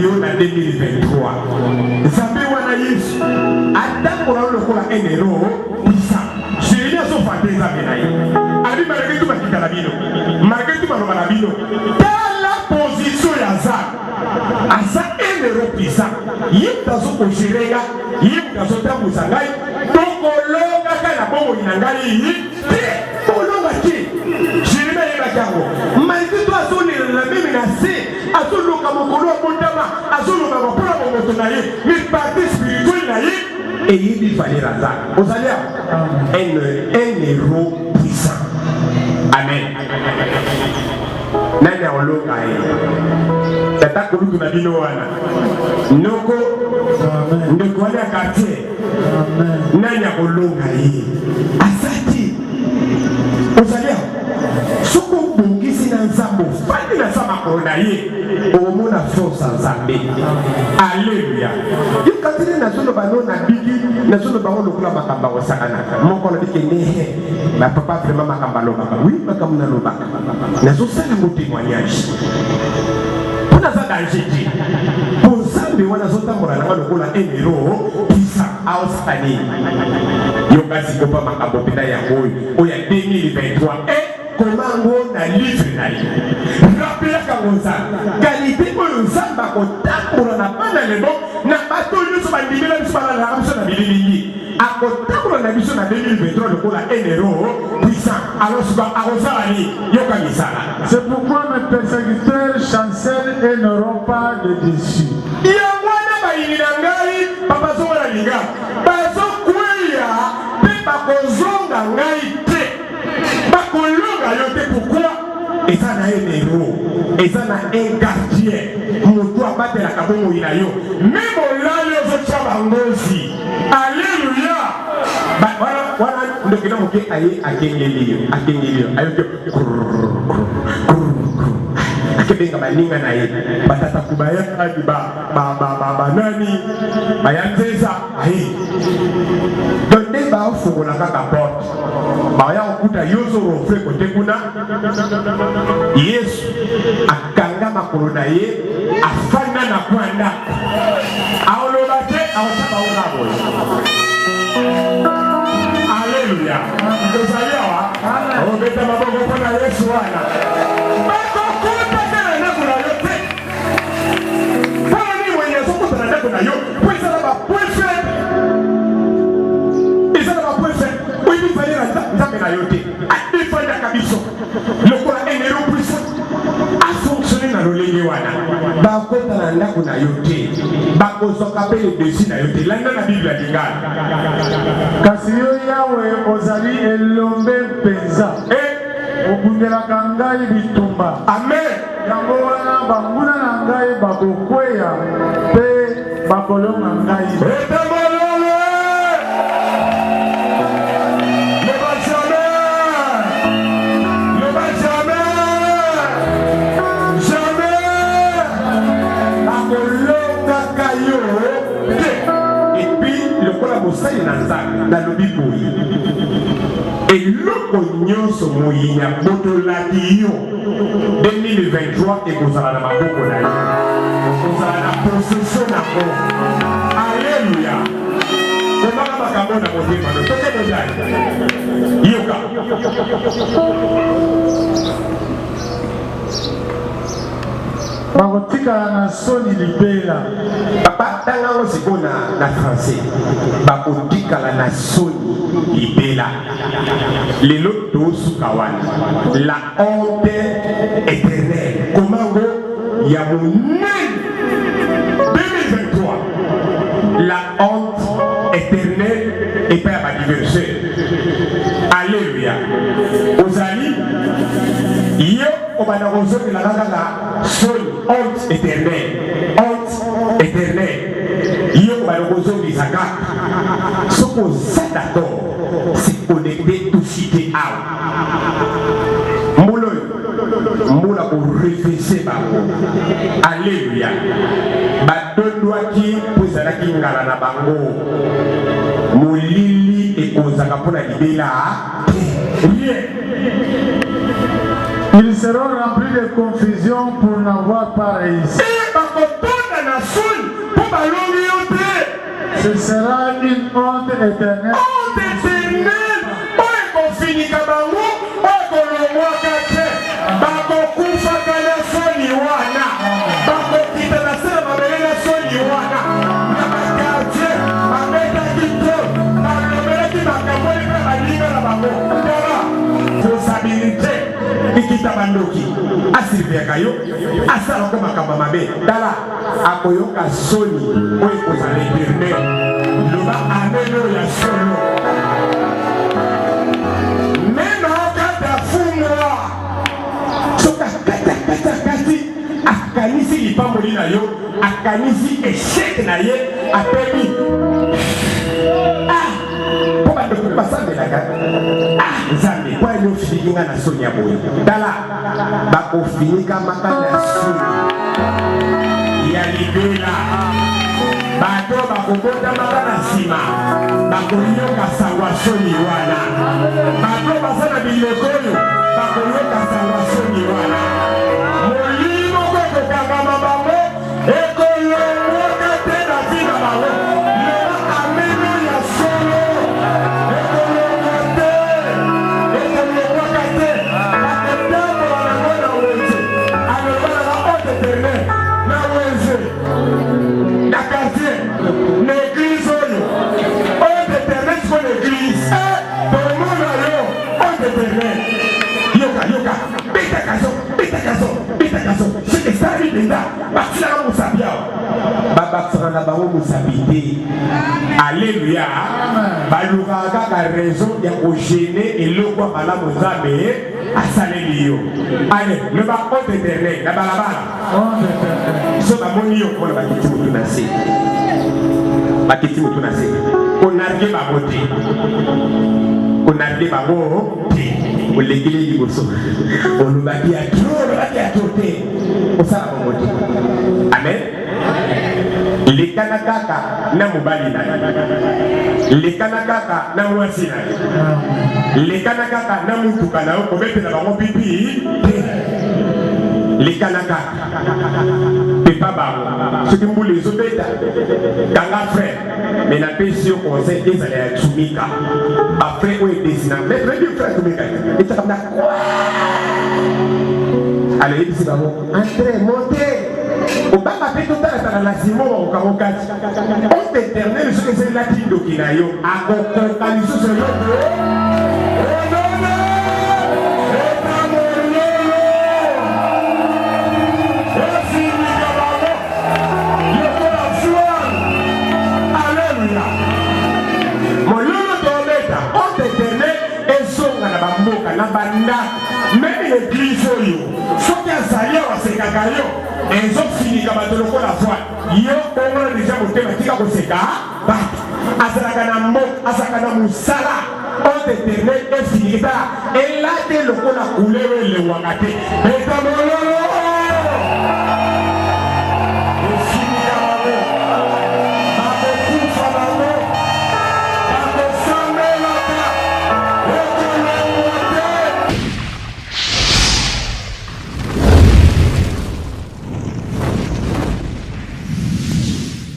Speaker 1: yo na 2023 nzambe wana yesu atangola lokola enero bisa jérémie azofande nzambe na ye abi malgré tout bakita na bino malgré tout baloba na bino tala position ya nzambe aza enero bisa ye tazo kogerenga ye tazotambusa ngai tokolonga kaka na bomoi na ngai te kolonga te jérémie ayebaki yango malgré tout azolela meme na se azoloka mokolo ya botama azoloba mpona bomoto na ye mais partie spirituelle na ye eyebi valeur ya nzambe ozali un héros puissant amen nani aolonga ye tata kolutu na bino wana noko ndeko wana ya quartier nani akolonga ye asati ozali aho soko obongisi na nzambe ofandi na sa makolo na ye omona force ya nzambe alleluya yokatili nazoloba no na biki nazoloba ngo lokola makambo akosakanaka moko alobiki nehe bapapa vraiment makambo alobaka wi makambo nalobaka nazosala ngo témoignage mpo naza danger te mpo nzambe wana azotambola nanga lokola enero pisa aosaka nini yokasi kopa makambo mpena yango oyo ya 2023 komango na livre na ye rappelaka ngo nzambe kalite oyo nzambe akotambola na bana lelo na bato nyonso bandimela biso balalaka biso na bililingi akotambola na biso na 2023 lokola enero puissant alosuka akosala nini yoka misala.
Speaker 2: C'est pourquoi mes persécuteurs chancellent et n'auront pas de dessus.
Speaker 1: yango wana bayini na ngai babazongala linga bazokweya mpe bakozonga ngai te bakolonga yo te pourquoi eza na ye nero eza na un gardien moto abatelaka bomoi na yo me molali ozotya bangozi alleluya wana ndokena moke aye akengeli yo ayoke akebenga baninga na ye batata kubaya adi banani bayanzeza aye donc nde baofungola kaka porte baya kokuta yozo rofre kote kuna yesu akanga makolo na ye afanda na kwanda aoloba te aota baoka boye alleluya tozali awa obeta maboko mpona yesu wana na yo pour ça va point faible et ça va point faible oui il fallait la nzambe na yo te a défendre kabiso lokola enero puissant a fonctionner na lolenge wana bakota na ndako na yo te bakozoka pe le dessus na yo te landa na bible ya lingala
Speaker 2: kasi yo yawe ozali elombe mpenza obundelaka ngai bitumba
Speaker 1: amen
Speaker 2: yango wana banguna na ngai bakokweya mpe bakolonga ngai
Speaker 1: mosali na nzambe nalobi boye eloko nyonso moyinya botolaki yo 2023 ekozala na maboko na yo ekozala na possession nango alleluya tobaka makambo na motema no toke bozali yoka
Speaker 2: bakotikala na soni libela
Speaker 1: papa ntangango sikoyo na français bakotikala na soni libela lelo tosuka wana la honte éternelle komango ya monene 2023 la honte éternelle epai ya badiversaire alleluya ozali yo obanda kozongela kaka na soni honte éternelle yo obanda kozongisa kaka soki oza d'accord se connecter touchite awa mbula oyo mbula korefese bango alleluya badondwaki mpo ezalaki ngala na bango molili ekozaka mpo na libela rien.
Speaker 2: Ils seront remplis de confusion pour n'avoir pas réussi.
Speaker 1: bakotonda na
Speaker 2: Ce sera une honte éternelle.
Speaker 1: Honte éternelle. Oye kofinika bango, oye kolongwaka te. Bakokufa kana soni wana. Bakokita na sala mabele na soni wana. Na bakartier, babetaki to. Balobelaki makambo lipe balinga na bango. Tala, responsabilité. Ikita bandoki. Asiriviaka yo, asala ko makambo mabe. Tala, akoyoka soni, oye kozala éternel. Loba ameno ya solo. Même en cas d'afungwa, soka kati akanisi lipamboli na yo, akanisi échec na ye, apemi. Pour ba dokuli basambelaka. Nzambe, kwa yo filinga na soni ya boye. Tala, bakofinika makana ya soni. Ya libela. Bato bakobota makana sima. Bakonyoka sangwa soni wana. Bato basana bilekoyo. Bakonyoka sangwa soni wana. Molimo koko kagama bango. Ekolo mwoka te na vina bango. Lema ameno ya solo. Ekolo mwote. Ekolo mwoka te. Bakotambo wanango na weze. Alobana na honte éternelle. Na weze. Na quartier. Na église oyo. Honte éternelle sur l'église. Pour le monde à l'eau. Honte éternelle. Yoka. Bita kaso. C'est que ça lui déjà. Bâtira la moussabia. Bâtira la barreau moussabité. Alléluia. Balouka a raison de gêner et le quoi à la moussabé. À Salélio. Allez, le bas honte éternelle. La balabala. Honte éternelle. Ils sont à mon lieu pour le bâtiment tout nassé. Bâtiment tout nassé. On a rien à voter. On a rien à voter. On l'a dit au sol. On nous a dit à tout. On s'en va voter. Amen. Les Kanakaka na mobali na les Kanakaka na mwasi na les Kanakaka na mutuka na ko betela bango pipi les Kanakaka pepa bango ce qui mbule zo beta kanga frère mais na pesi au conseil des allez à Tumika après on est dessiné mais très bien frère Tumika et ça comme ça allez ici bango entrez montez au bas de tout à la Simon au Kamokati. On éternel, ce que c'est la petite dokinayo. À concordance sur le Alléluia. Mon lolo d'Ometa, on éternel et son à la bamboka, la banda, même l'église, faut qu'il y ait un salaire à ces cacaillots. Et ont fini comme à la foi. Yo, on a déjà monté ma tika koseka. Azakana mo, azakana musala. On éternel est fini. Et là, t'es le qu'on a coulé le wakate. Et comme